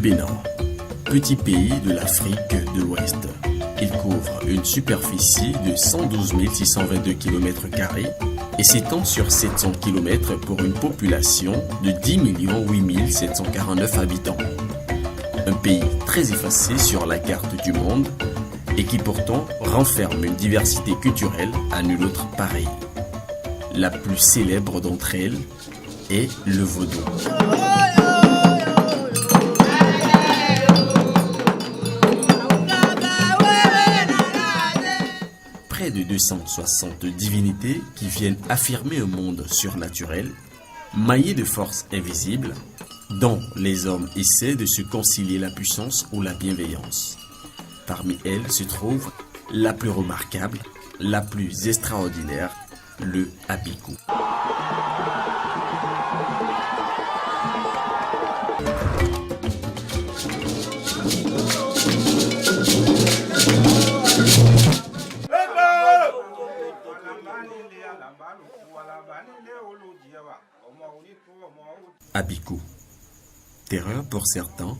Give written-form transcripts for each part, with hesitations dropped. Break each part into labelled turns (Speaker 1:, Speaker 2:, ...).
Speaker 1: Bénin, petit pays de l'Afrique de l'Ouest. Il couvre une superficie de 112 622 km² et s'étend sur 700 km pour une population de 10 008 749 habitants. Un pays très effacé sur la carte du monde et qui pourtant renferme une diversité culturelle à nul autre pareil. La plus célèbre d'entre elles est le vaudou. Près de 260 divinités qui viennent affirmer un monde surnaturel, maillé de forces invisibles, dont les hommes essaient de se concilier la puissance ou la bienveillance. Parmi elles se trouve la plus remarquable, la plus extraordinaire, le Abiku. Abiku. Terreur pour certains,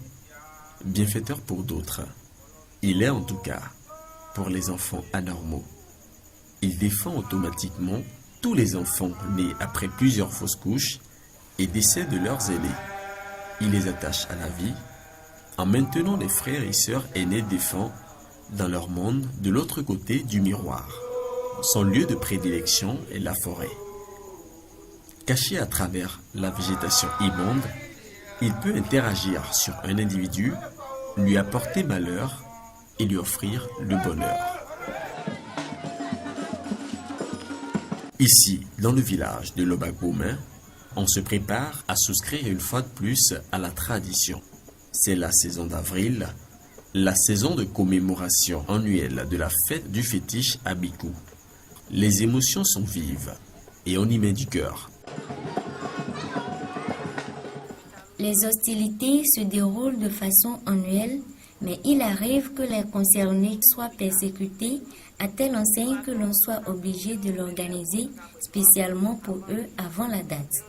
Speaker 1: bienfaiteur pour d'autres. Il est en tout cas pour les enfants anormaux. Il défend automatiquement tous les enfants nés après plusieurs fausses couches et décès de leurs aînés. Il les attache à la vie en maintenant les frères et sœurs aînés défunts dans leur monde de l'autre côté du miroir. Son lieu de prédilection est la forêt. Caché à travers la végétation immonde, il peut interagir sur un individu, lui apporter malheur et lui offrir le bonheur. Ici, dans le village de Lobagbomin, on se prépare à souscrire une fois de plus à la tradition. C'est la saison d'avril, la saison de commémoration annuelle de la fête du fétiche Abiku. Les émotions sont vives et on y met du cœur.
Speaker 2: Les hostilités se déroulent de façon annuelle, mais il arrive que les concernés soient persécutés à telle enseigne que l'on soit obligé de l'organiser spécialement pour eux avant la date.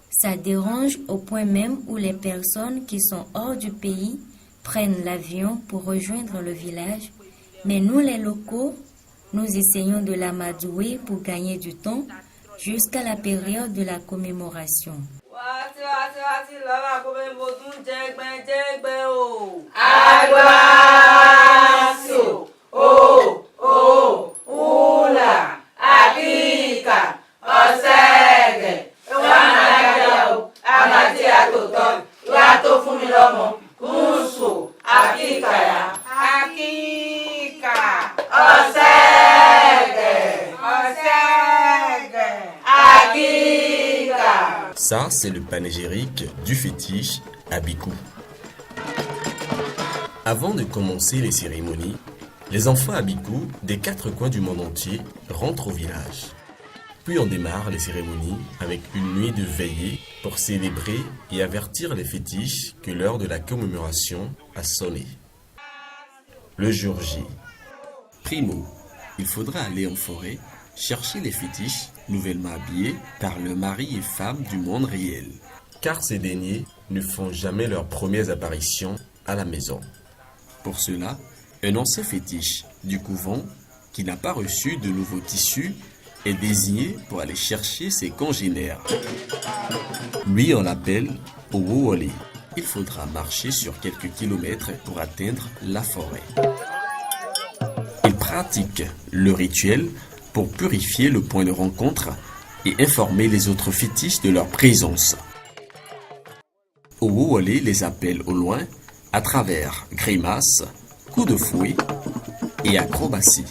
Speaker 2: Ça dérange au point même où les personnes qui sont hors du pays prennent l'avion pour rejoindre le village, mais nous les locaux, nous essayons de l'amadouer pour gagner du temps jusqu'à la période de la commémoration.
Speaker 1: Ça, c'est le panégyrique du fétiche Abiku. Avant de commencer les cérémonies, les enfants Abiku des 4 coins du monde entier rentrent au village. Puis on démarre les cérémonies avec une nuit de veillée pour célébrer et avertir les fétiches que l'heure de la commémoration a sonné. Le jour J. Primo, il faudra aller en forêt chercher les fétiches nouvellement habillés par leurs maris et femmes du monde réel, car ces derniers ne font jamais leurs premières apparitions à la maison. Pour cela, un ancien fétiche du couvent qui n'a pas reçu de nouveaux tissus est désigné pour aller chercher ses congénères. Lui, on l'appelle Owowole. Il faudra marcher sur quelques kilomètres pour atteindre la forêt. Il pratique le rituel pour purifier le point de rencontre et informer les autres fétiches de leur présence. Owowole les appelle au loin à travers grimaces, coups de fouet et acrobaties.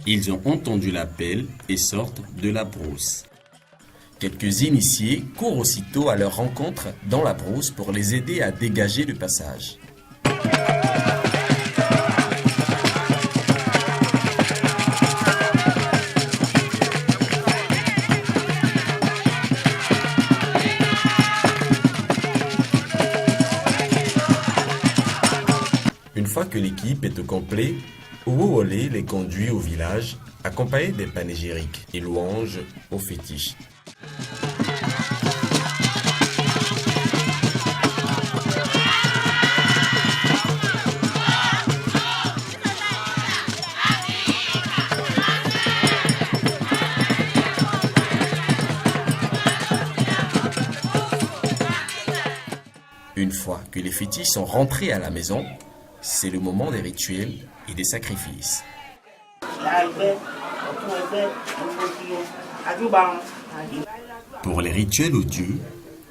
Speaker 1: Ils ont entendu l'appel et sortent de la brousse. Quelques initiés courent aussitôt à leur rencontre dans la brousse pour les aider à dégager le passage. Une fois que l'équipe est au complet, Owowole les conduit au village, accompagné des panégyriques et louanges aux fétiches. fois que les fétiches sont rentrés à la maison, c'est le moment des rituels et des sacrifices. Pour les rituels aux dieux,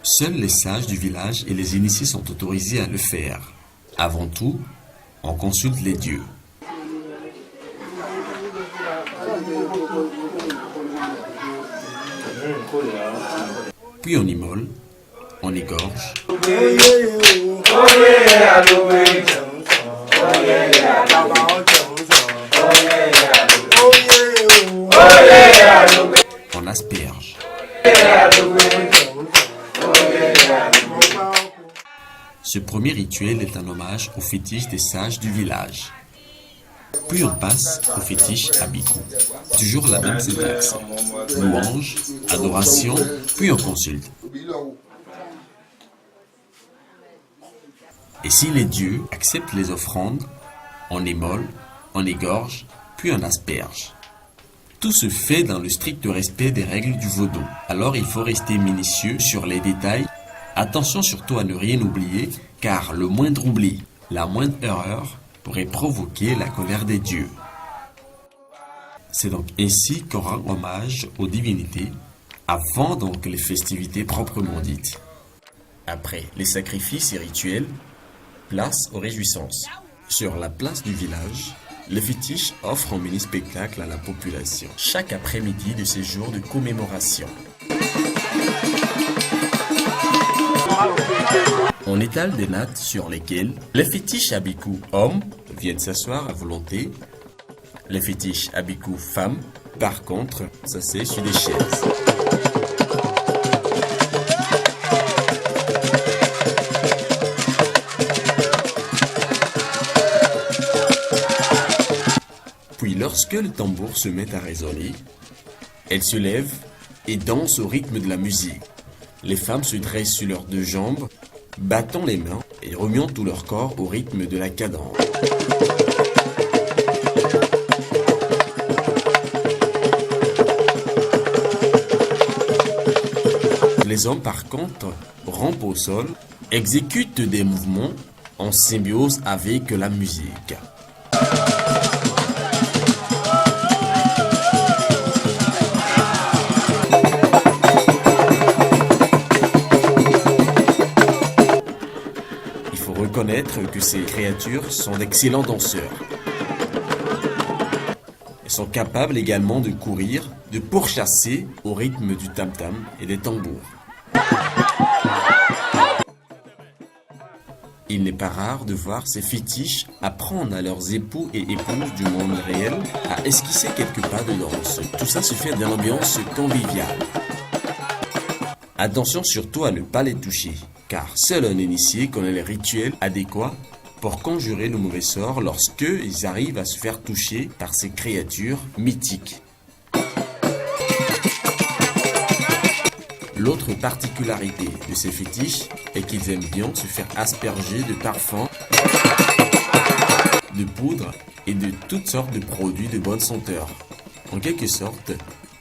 Speaker 1: seuls les sages du village et les initiés sont autorisés à le faire. Avant tout, on consulte les dieux. Puis on immole, on égorge. On asperge. Ce premier rituel est un hommage au fétiche des sages du village. Puis on passe au fétiche Abikou. Toujours la même syntaxe. Louange, adoration, puis on consulte. Et si les dieux acceptent les offrandes, on émole, on égorge, puis on asperge. Tout se fait dans le strict respect des règles du vaudou. Alors il faut rester minutieux sur les détails. Attention surtout à ne rien oublier, car le moindre oubli, la moindre erreur pourrait provoquer la colère des dieux. C'est donc ainsi qu'on rend hommage aux divinités, avant donc les festivités proprement dites. Après les sacrifices et rituels, place aux réjouissances. Sur la place du village, les fétiches offrent un mini-spectacle à la population, chaque après-midi de ces jours de commémoration. On étale des nattes sur lesquelles les fétiches Abikou hommes viennent s'asseoir à volonté. Les fétiches Abikou femmes, par contre, s'asseyent sur des chaises. Puis lorsque le tambour se met à résonner, elles se lèvent et dansent au rythme de la musique. Les femmes se dressent sur leurs deux jambes, battant les mains et remuant tout leur corps au rythme de la cadence. Les hommes, par contre, rampent au sol, exécutent des mouvements en symbiose avec la musique. Reconnaître que ces créatures sont d'excellents danseurs. Elles sont capables également de courir, de pourchasser au rythme du tam-tam et des tambours. Il n'est pas rare de voir ces fétiches apprendre à leurs époux et épouses du monde réel à esquisser quelques pas de danse. Tout ça se fait dans l'ambiance conviviale. Attention surtout à ne pas les toucher, car seul un initié connaît les rituels adéquats pour conjurer le mauvais sort lorsque ils arrivent à se faire toucher par ces créatures mythiques. L'autre particularité de ces fétiches est qu'ils aiment bien se faire asperger de parfums, de poudre et de toutes sortes de produits de bonne senteur. En quelque sorte,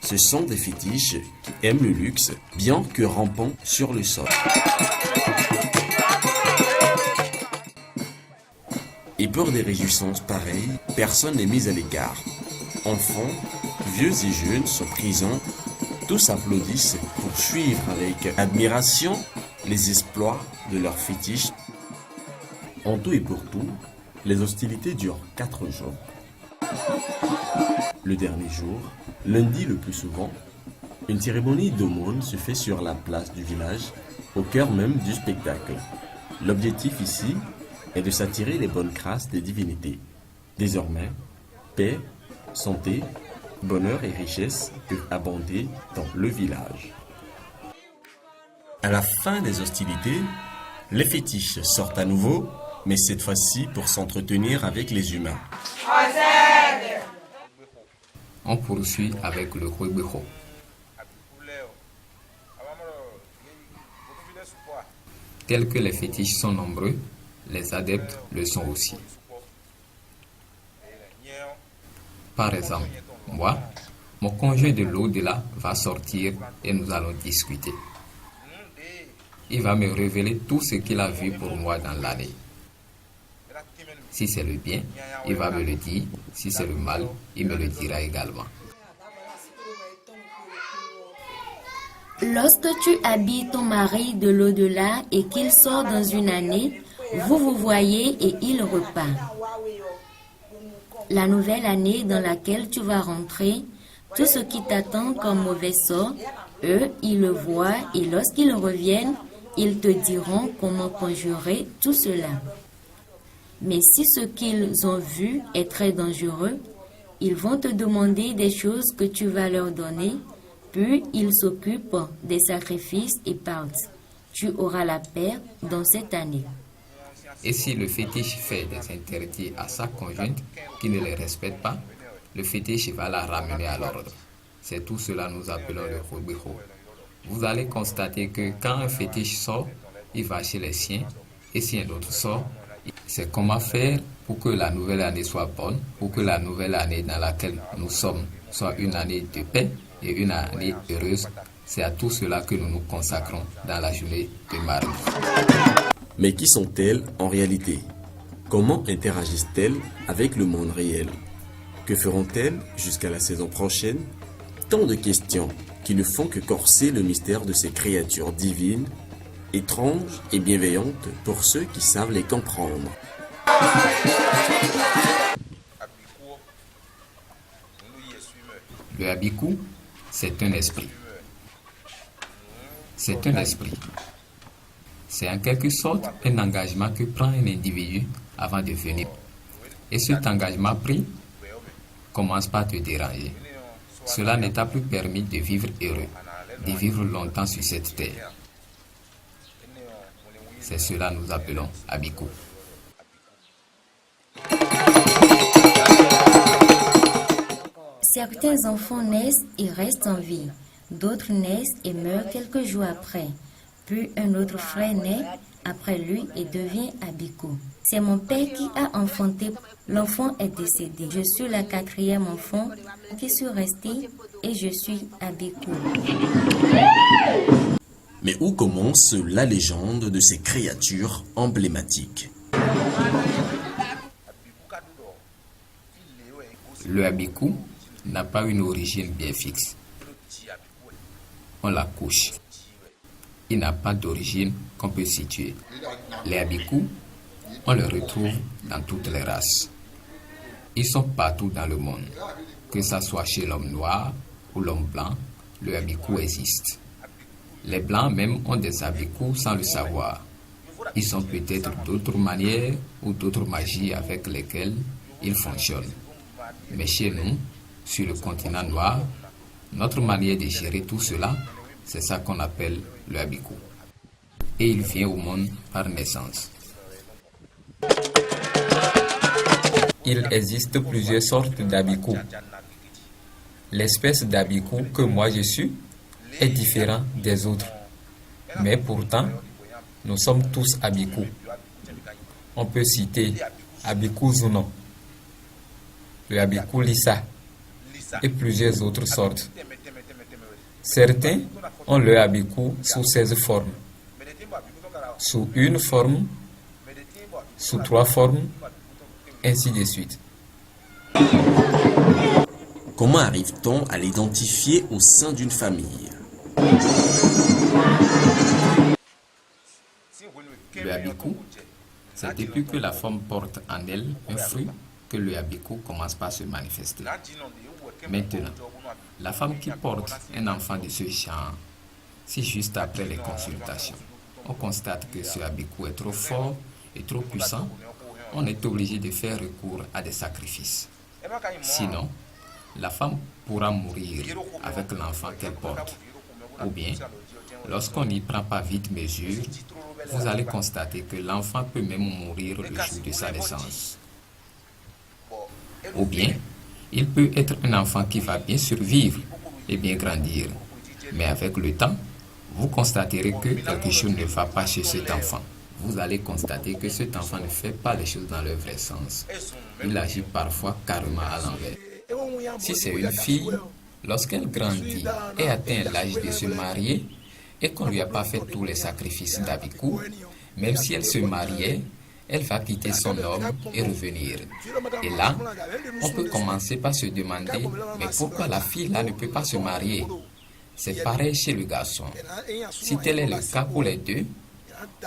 Speaker 1: ce sont des fétiches qui aiment le luxe, bien que rampant sur le sol. Et pour des réjouissances pareilles, personne n'est mis à l'écart. Enfants, vieux et jeunes sont présents, tous applaudissent pour suivre avec admiration les exploits de leurs fétiches. En tout et pour tout, les hostilités durent 4 jours. Le dernier jour, lundi le plus souvent, une cérémonie d'aumône se fait sur la place du village, au cœur même du spectacle. L'objectif ici est de s'attirer les bonnes grâces des divinités. Désormais, paix, santé, bonheur et richesse peuvent abonder dans le village. À la fin des hostilités, les fétiches sortent à nouveau, mais cette fois-ci pour s'entretenir avec les humains.
Speaker 3: On poursuit avec le Ruebeho. Tels que les fétiches sont nombreux, les adeptes le sont aussi. Par exemple, moi, mon conjoint de l'au-delà va sortir et nous allons discuter. il va me révéler tout ce qu'il a vu pour moi dans l'année. Si c'est le bien, il va me le dire. Si c'est le mal, il me le dira également.
Speaker 2: Lorsque tu habilles ton mari de l'au-delà et qu'il sort dans une année, vous vous voyez et il repart. La nouvelle année dans laquelle tu vas rentrer, tout ce qui t'attend comme mauvais sort, eux, ils le voient et lorsqu'ils reviennent, ils te diront comment conjurer tout cela. Mais si ce qu'ils ont vu est très dangereux, ils vont te demander des choses que tu vas leur donner, puis ils s'occupent des sacrifices et partent. Tu auras la paix dans cette année.
Speaker 3: Et si le fétiche fait des interdits à sa conjointe qui ne les respecte pas, le fétiche va la ramener à l'ordre. C'est tout cela nous appelons le Robiho. Vous allez constater que quand un fétiche sort, il va chez les siens, et si un autre sort, c'est comment faire pour que la nouvelle année soit bonne, pour que la nouvelle année dans laquelle nous sommes soit une année de paix et une année heureuse. C'est à tout cela que nous nous consacrons dans la journée de mardi.
Speaker 1: Mais qui sont-elles en réalité? Comment interagissent-elles avec le monde réel? Que feront-elles jusqu'à la saison prochaine? Tant de questions qui ne font que corser le mystère de ces créatures divines, étranges et bienveillantes pour ceux qui savent les comprendre.
Speaker 3: Le Abiku, c'est un esprit. C'est un esprit. C'est en quelque sorte un engagement que prend un individu avant de venir. Et cet engagement pris commence par te déranger. Cela ne t'a plus permis de vivre heureux, de vivre longtemps sur cette terre. C'est cela que nous appelons Abiku.
Speaker 2: Certains enfants naissent et restent en vie. D'autres naissent et meurent quelques jours après. Puis un autre frère naît après lui et devient Abiku. C'est mon père qui a enfanté. L'enfant est décédé. Je suis la 4e enfant qui suis restée et je suis Abiku.
Speaker 1: Mais où commence la légende de ces créatures emblématiques?
Speaker 3: Le Abiku n'a pas une origine bien fixe. On la couche. Il n'a pas d'origine qu'on peut situer. Les Abiku, on les retrouve dans toutes les races. Ils sont partout dans le monde. Que ce soit chez l'homme noir ou l'homme blanc, le Abiku existe. Les blancs même ont des Abiku sans le savoir. Ils ont peut-être d'autres manières ou d'autres magies avec lesquelles ils fonctionnent. Mais chez nous, sur le continent noir, notre manière de gérer tout cela, c'est ça qu'on appelle le Abiku. Et il vient au monde par naissance. Il existe plusieurs sortes d'Abiku. L'espèce d'Abiku que moi je suis est différente des autres. Mais pourtant, nous sommes tous Abiku. On peut citer Abiku Zuno, le Abiku Lissa et plusieurs autres sortes. Certains ont le Abiku sous 16 formes, sous une forme, sous 3 formes, ainsi de suite.
Speaker 1: Comment arrive-t-on à l'identifier au sein d'une famille?
Speaker 3: Le Abiku, c'est depuis que la femme porte en elle un fruit que le Abiku commence par se manifester. Maintenant, la femme qui porte un enfant de ce genre, si juste après les consultations, on constate que ce Abiku est trop fort et trop puissant, on est obligé de faire recours à des sacrifices. Sinon, la femme pourra mourir avec l'enfant qu'elle porte. Ou bien, lorsqu'on n'y prend pas vite mesure, vous allez constater que l'enfant peut même mourir le jour de sa naissance. Ou bien, il peut être un enfant qui va bien survivre et bien grandir. Mais avec le temps, vous constaterez que quelque chose ne va pas chez cet enfant. Vous allez constater que cet enfant ne fait pas les choses dans leur vrai sens. Il agit parfois carrément à l'envers. Si c'est une fille, lorsqu'elle grandit et atteint l'âge de se marier, et qu'on ne lui a pas fait tous les sacrifices d'Abikou, même si elle se mariait, elle va quitter son homme et revenir. Et là, on peut commencer par se demander, mais pourquoi la fille là ne peut pas se marier? C'est pareil chez le garçon. Si tel est le cas pour les deux,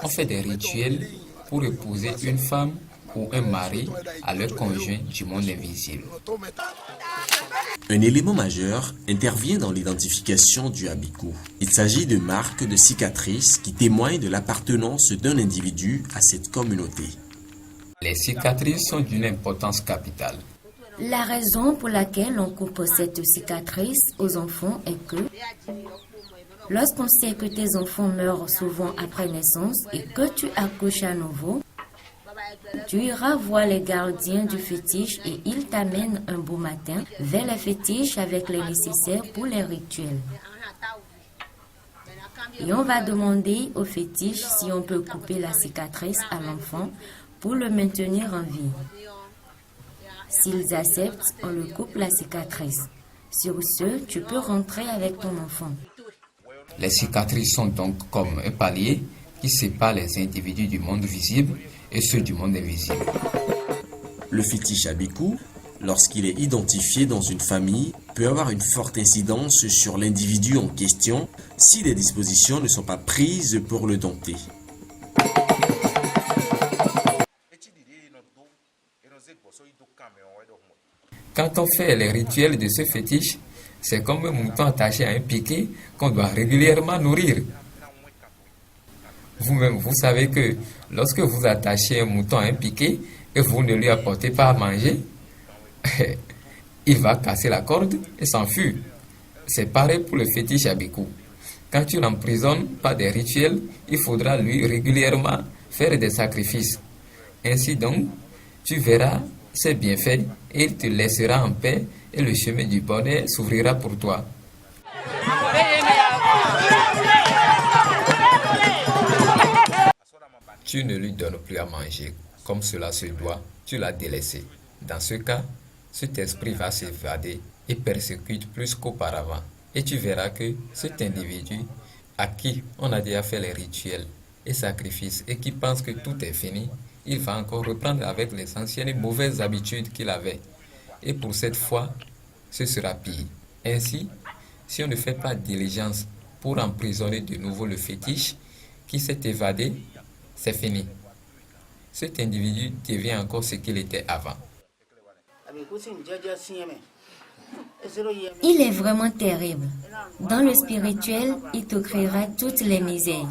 Speaker 3: on fait des rituels pour épouser une femme ou un mari à leur conjoint du monde invisible.
Speaker 1: Un élément majeur intervient dans l'identification du Abikou. Il s'agit de marques de cicatrices qui témoignent de l'appartenance d'un individu à cette communauté.
Speaker 3: Les cicatrices sont d'une importance capitale.
Speaker 2: La raison pour laquelle on coupe cette cicatrice aux enfants est que lorsqu'on sait que tes enfants meurent souvent après naissance et que tu accouches à nouveau, tu iras voir les gardiens du fétiche et ils t'amènent un beau matin vers les fétiches avec les nécessaires pour les rituels. Et on va demander au fétiche si on peut couper la cicatrice à l'enfant pour le maintenir en vie. S'ils acceptent, on le coupe la cicatrice. Sur ce, tu peux rentrer avec ton enfant.
Speaker 3: Les cicatrices sont donc comme un palier qui sépare les individus du monde visible et ceux du monde invisible.
Speaker 1: Le fétiche Abikou, lorsqu'il est identifié dans une famille, peut avoir une forte incidence sur l'individu en question si des dispositions ne sont pas prises pour le dompter.
Speaker 3: Quand on fait les rituels de ce fétiche, c'est comme un mouton attaché à un piquet qu'on doit régulièrement nourrir. Vous-même, vous savez que lorsque vous attachez un mouton à un piquet et vous ne lui apportez pas à manger, il va casser la corde et s'enfuir. C'est pareil pour le fétiche Abikou. Quand tu l'emprisonnes par des rituels, il faudra lui régulièrement faire des sacrifices. Ainsi donc, tu verras ses bienfaits et il te laissera en paix et le chemin du bonheur s'ouvrira pour toi. Tu ne lui donnes plus à manger comme cela se doit, tu l'as délaissé. Dans ce cas, cet esprit va s'évader et persécute plus qu'auparavant. Et tu verras que cet individu à qui on a déjà fait les rituels et sacrifices et qui pense que tout est fini, il va encore reprendre avec les anciennes mauvaises habitudes qu'il avait. Et pour cette fois, ce sera pire. Ainsi, si on ne fait pas diligence pour emprisonner de nouveau le fétiche qui s'est évadé, c'est fini. Cet individu devient encore ce qu'il était avant.
Speaker 2: Il est vraiment terrible. Dans le spirituel, il te créera toutes les misères.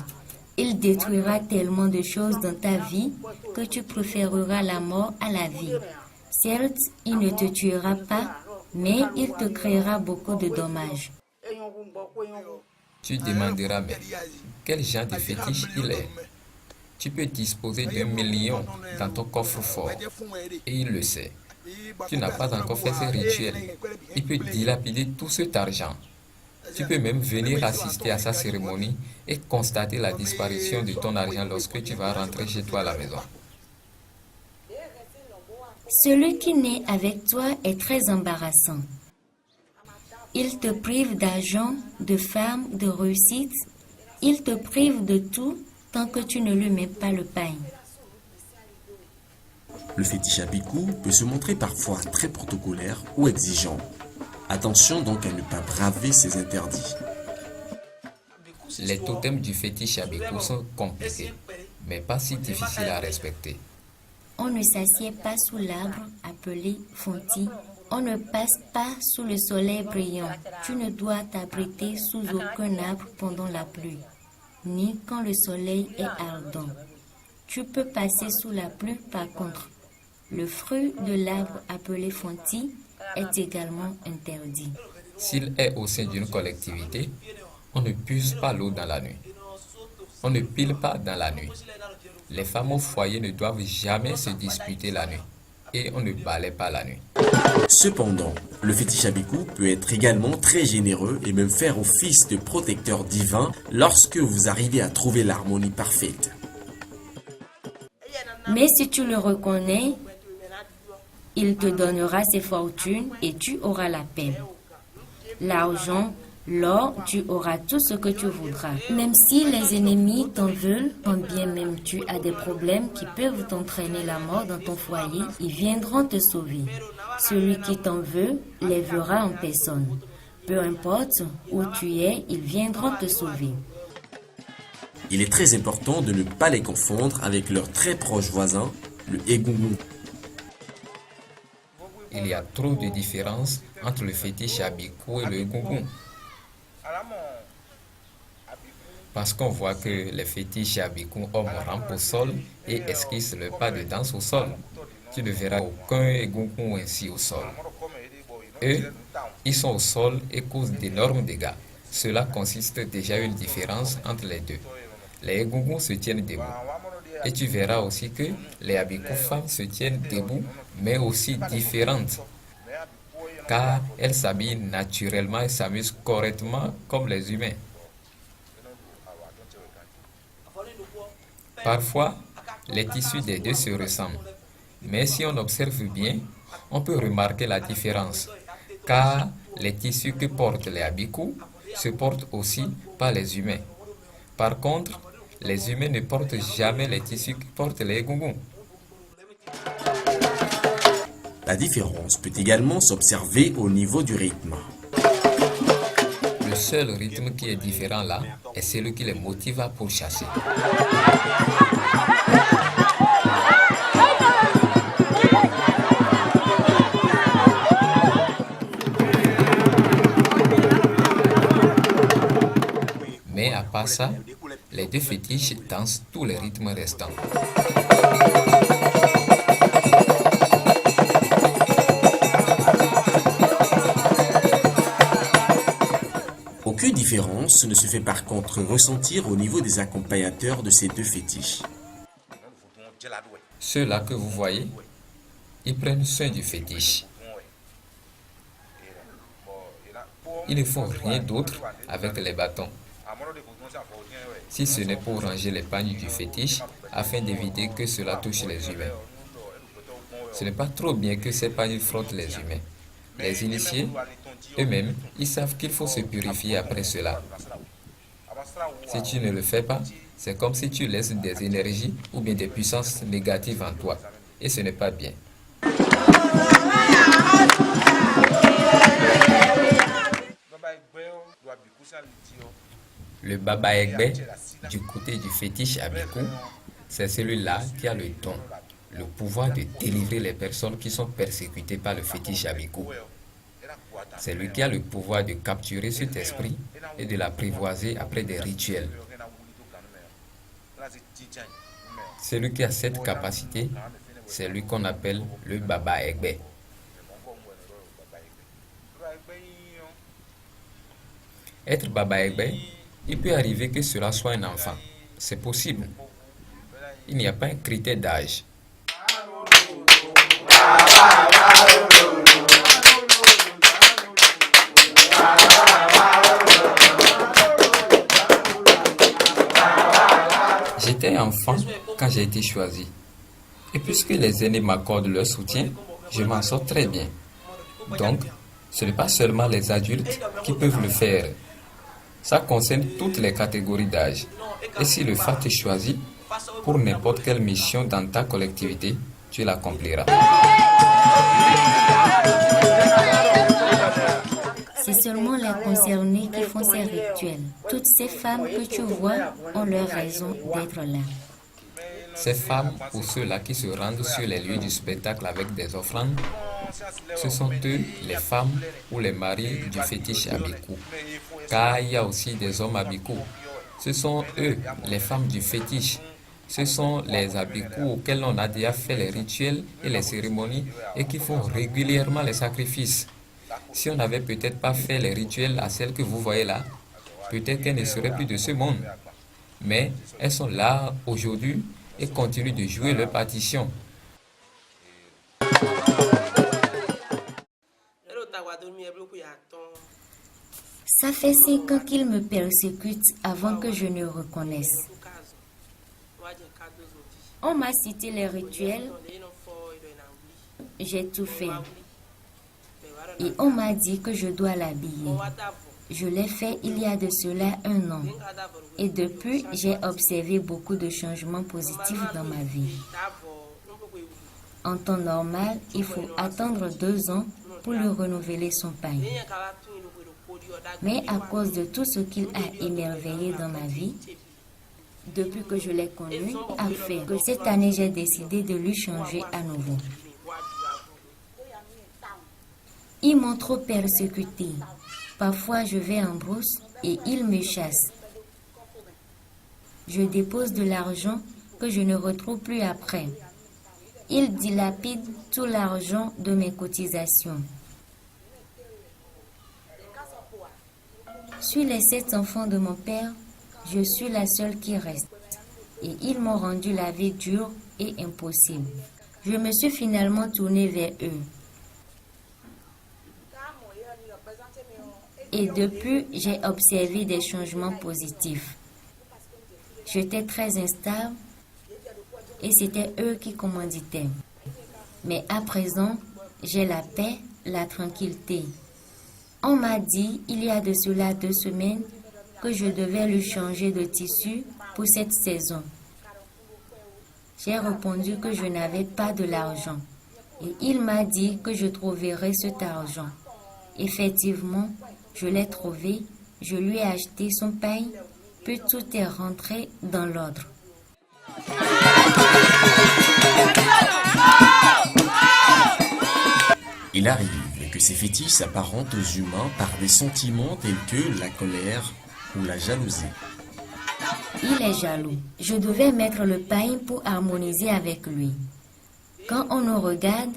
Speaker 2: Il détruira tellement de choses dans ta vie que tu préféreras la mort à la vie. Certes, il ne te tuera pas, mais il te créera beaucoup de dommages.
Speaker 3: Tu demanderas, mais quel genre de fétiche il est? Tu peux disposer d'1 million dans ton coffre-fort et il le sait. Tu n'as pas encore fait ce rituel. Il peut dilapider tout cet argent. Tu peux même venir assister à sa cérémonie et constater la disparition de ton argent lorsque tu vas rentrer chez toi à la maison.
Speaker 2: Celui qui naît avec toi est très embarrassant. Il te prive d'argent, de femme, de réussite. Il te prive de tout tant que tu ne lui mets pas le pain.
Speaker 1: Le fétiche Abikou peut se montrer parfois très protocolaire ou exigeant. Attention donc à ne pas braver ces interdits.
Speaker 3: Les totems du fétiche Abikou sont compliqués, mais pas si difficiles à respecter.
Speaker 2: On ne s'assied pas sous l'arbre appelé Fonti. On ne passe pas sous le soleil brillant. Tu ne dois t'abriter sous aucun arbre pendant la pluie, ni quand le soleil est ardent. Tu peux passer sous la pluie par contre. Le fruit de l'arbre appelé Fonti est également interdit.
Speaker 3: S'il est au sein d'une collectivité, on ne puise pas l'eau dans la nuit. On ne pile pas dans la nuit. Les femmes au foyer ne doivent jamais se disputer la nuit. Et on ne balaie pas la nuit.
Speaker 1: Cependant, le fétiche Abikou peut être également très généreux et même faire office de protecteur divin lorsque vous arrivez à trouver l'harmonie parfaite.
Speaker 2: Mais si tu le reconnais, il te donnera ses fortunes et tu auras la paix. L'argent, Lors, tu auras tout ce que tu voudras. Même si les ennemis t'en veulent, quand bien même tu as des problèmes qui peuvent t'entraîner la mort dans ton foyer, ils viendront te sauver. Celui qui t'en veut les verra en personne. Peu importe où tu es, ils viendront te sauver.
Speaker 1: Il est très important de ne pas les confondre avec leur très proche voisin, le Egungun.
Speaker 3: Il y a trop de différences entre le fétiche Abiku et le Egungun. Parce qu'on voit que les fétiches Abiku hommes rampent au sol et esquissent le pas de danse au sol. Tu ne verras aucun Egungun ainsi au sol. Eux, ils sont au sol et causent d'énormes dégâts. Cela consiste déjà une différence entre les deux. Les Egungun se tiennent debout. Et tu verras aussi que les Abiku femmes se tiennent debout, mais aussi différentes. Car elles s'habillent naturellement et s'amusent correctement comme les humains. Parfois, les tissus des deux se ressemblent. Mais si on observe bien, on peut remarquer la différence. Car les tissus que portent les Abiku se portent aussi par les humains. Par contre, les humains ne portent jamais les tissus que portent les Egungun.
Speaker 1: La différence peut également s'observer au niveau du rythme.
Speaker 3: Le seul rythme qui est différent là est celui qui les motive à pourchasser. Mais à part ça, les deux fétiches dansent tous les rythmes restants.
Speaker 1: Aucune différence ne se fait par contre ressentir au niveau des accompagnateurs de ces deux fétiches.
Speaker 3: Ceux-là que vous voyez, ils prennent soin du fétiche. Ils ne font rien d'autre avec les bâtons. Si ce n'est pour ranger les pagnes du fétiche afin d'éviter que cela touche les humains. Ce n'est pas trop bien que ces pagnes frottent les humains. Les initiés, eux-mêmes, ils savent qu'il faut se purifier après cela. Si tu ne le fais pas, c'est comme si tu laisses des énergies ou bien des puissances négatives en toi. Et ce n'est pas bien. Le Baba Egbe, du côté du fétiche Abiku, c'est celui-là qui a le don, le pouvoir de délivrer les personnes qui sont persécutées par le fétiche Abiku. C'est lui qui a le pouvoir de capturer cet esprit et de l'apprivoiser après des rituels. Celui qui a cette capacité, c'est lui qu'on appelle le Baba Egbe. Être Baba Egbe, il peut arriver que cela soit un enfant. C'est possible. Il n'y a pas un critère d'âge. J'étais enfant quand j'ai été choisi. Et puisque les aînés m'accordent leur soutien, je m'en sors très bien. Donc, ce n'est pas seulement les adultes qui peuvent le faire. Ça concerne toutes les catégories d'âge. Et si le FA te choisit, pour n'importe quelle mission dans ta collectivité, tu l'accompliras.
Speaker 2: C'est seulement les concernés qui font ces rituels. Toutes ces femmes que tu vois ont leur raison d'être là.
Speaker 3: Ces femmes ou ceux-là qui se rendent sur les lieux du spectacle avec des offrandes, ce sont eux, les femmes ou les maris du fétiche Abiku. Car il y a aussi des hommes Abiku. Ce sont eux, les femmes du fétiche. Ce sont les Abiku auxquels on a déjà fait les rituels et les cérémonies et qui font régulièrement les sacrifices. Si on n'avait peut-être pas fait les rituels à celles que vous voyez là, peut-être qu'elles ne seraient plus de ce monde. Mais elles sont là aujourd'hui et continuent de jouer leur partition.
Speaker 2: Ça fait 5 ans qu'ils me persécutent avant que je ne reconnaisse. On m'a cité les rituels, j'ai tout fait. Et on m'a dit que je dois l'habiller. Je l'ai fait il y a de cela 1 an. Et depuis, j'ai observé beaucoup de changements positifs dans ma vie. En temps normal, il faut attendre 2 ans pour lui renouveler son pain. Mais à cause de tout ce qu'il a émerveillé dans ma vie, depuis que je l'ai connu, a fait que cette année j'ai décidé de lui changer à nouveau. Ils m'ont trop persécuté. Parfois je vais en brousse et ils me chassent. Je dépose de l'argent que je ne retrouve plus après. Ils dilapident tout l'argent de mes cotisations. Sur les 7 enfants de mon père, je suis la seule qui reste. Et ils m'ont rendu la vie dure et impossible. Je me suis finalement tournée vers eux. Et depuis, j'ai observé des changements positifs. J'étais très instable et c'était eux qui commanditaient. Mais à présent, j'ai la paix, la tranquillité. On m'a dit, il y a de cela 2 semaines, que je devais lui changer de tissu pour cette saison. J'ai répondu que je n'avais pas de l'argent. Et il m'a dit que je trouverais cet argent. Effectivement, je l'ai trouvé, je lui ai acheté son pain, puis tout est rentré dans l'ordre.
Speaker 1: Il arrive que ces fétiches s'apparentent aux humains par des sentiments tels que la colère ou la jalousie.
Speaker 2: Il est jaloux. Je devais mettre le pain pour harmoniser avec lui. Quand on nous regarde,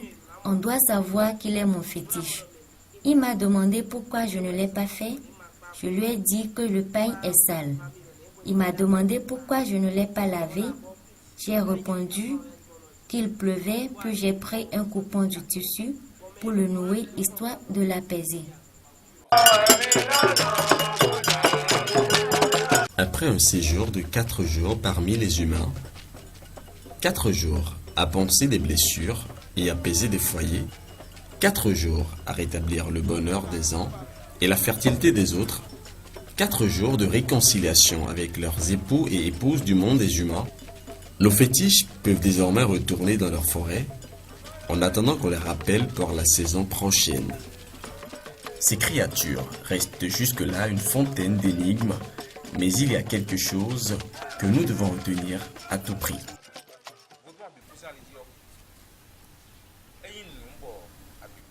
Speaker 2: on doit savoir qu'il est mon fétiche. Il m'a demandé pourquoi je ne l'ai pas fait. Je lui ai dit que le pain est sale. Il m'a demandé pourquoi je ne l'ai pas lavé. J'ai répondu qu'il pleuvait, puis j'ai pris un coupon du tissu pour le nouer, histoire de l'apaiser.
Speaker 1: Après un séjour de 4 jours parmi les humains, 4 jours à panser des blessures et apaiser des foyers, 4 jours à rétablir le bonheur des uns et la fertilité des autres, 4 jours de réconciliation avec leurs époux et épouses du monde des humains, nos fétiches peuvent désormais retourner dans leur forêt en attendant qu'on les rappelle pour la saison prochaine. Ces créatures restent jusque-là une fontaine d'énigmes, mais il y a quelque chose que nous devons retenir à tout prix.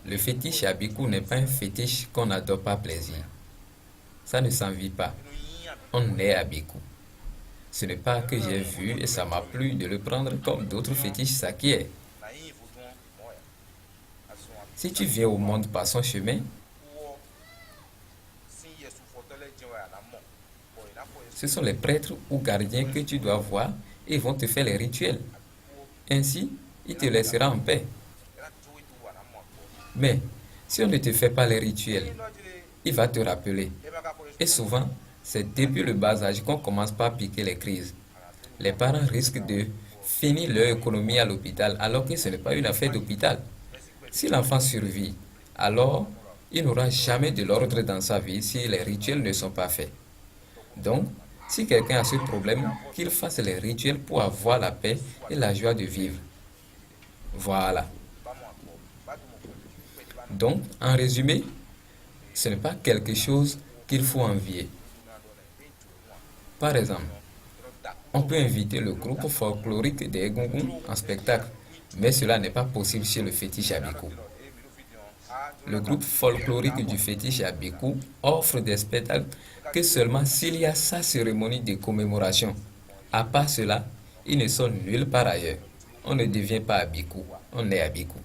Speaker 3: Le fétiche Abiku n'est pas un fétiche qu'on n'adore par plaisir. Ça ne s'envie pas. On est Abiku. Ce n'est pas que j'ai vu et ça m'a plu de le prendre comme d'autres fétiches s'acquièrent. Si tu viens au monde par son chemin, ce sont les prêtres ou gardiens que tu dois voir et vont te faire les rituels. Ainsi, il te laissera en paix. Mais, si on ne te fait pas les rituels, il va te rappeler. Et souvent, c'est depuis le bas âge qu'on commence par piquer les crises. Les parents risquent de finir leur économie à l'hôpital alors que ce n'est pas une affaire d'hôpital. Si l'enfant survit, alors il n'aura jamais de l'ordre dans sa vie si les rituels ne sont pas faits. Donc, si quelqu'un a ce problème, qu'il fasse les rituels pour avoir la paix et la joie de vivre. Voilà. Donc, en résumé, ce n'est pas quelque chose qu'il faut envier. Par exemple, on peut inviter le groupe folklorique des Egungun en spectacle, mais cela n'est pas possible chez le fétiche Abiku. Le groupe folklorique du fétiche Abiku offre des spectacles que seulement s'il y a sa cérémonie de commémoration. À part cela, ils ne sont nulle part ailleurs. On ne devient pas Abiku, on est Abiku.